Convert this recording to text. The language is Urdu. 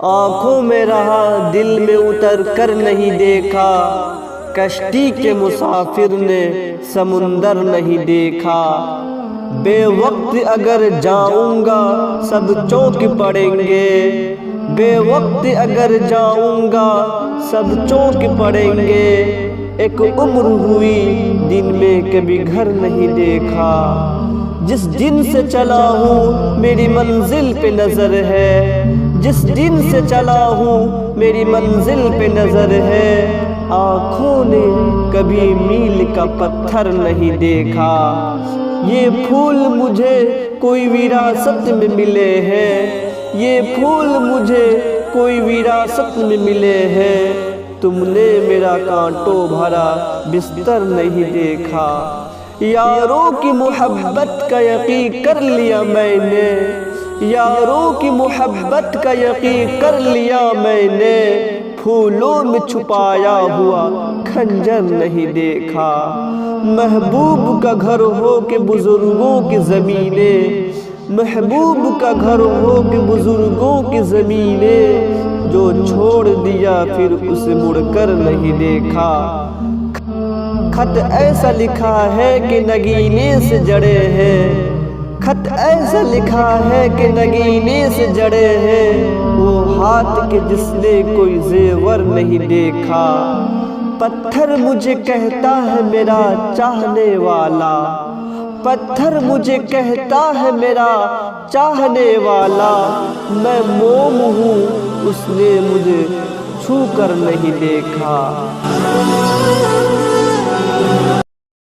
آنکھوں میں رہا دل میں اتر کر نہیں دیکھا، کشتی کے مسافر نے سمندر نہیں دیکھا۔ بے وقت اگر جاؤں گا سب چونک پڑیں گے، بے وقت اگر جاؤں گا سب چونک پڑیں گے۔ ایک عمر ہوئی دن میں کبھی گھر نہیں دیکھا، جس دن سے چلا ہوں میری منزل پہ نظر ہے، جس دن سے چلا ہوں میری منزل پہ نظر ہے۔ آنکھوں نے کبھی میل کا پتھر نہیں دیکھا، یہ پھول مجھے کوئی وراثت میں ملے ہیں، یہ پھول مجھے کوئی وراثت میں ملے ہیں۔ تم نے میرا کانٹوں بھرا بستر نہیں دیکھا، یاروں کی محبت کا یقین کر لیا میں نے، یاروں کی محبت کا یقین کر لیا میں نے۔ پھولوں میں چھپایا ہوا خنجر نہیں دیکھا، محبوب کا گھر ہو کے بزرگوں کی زمینیں، محبوب کا گھر ہو کے بزرگوں کی زمینیں، جو چھوڑ دیا پھر اسے مڑ کر نہیں دیکھا۔ خط ایسا لکھا ہے کہ نگینے سے جڑے ہیں، خط ایسا لکھا ہے کہ نگینے سے جڑے ہیں، وہ ہاتھ کے جس نے کوئی زیور نہیں دیکھا۔ پتھر مجھے کہتا ہے میرا چاہنے والا، پتھر مجھے کہتا ہے میرا چاہنے والا، میں موم ہوں اس نے مجھے چھو کر نہیں دیکھا۔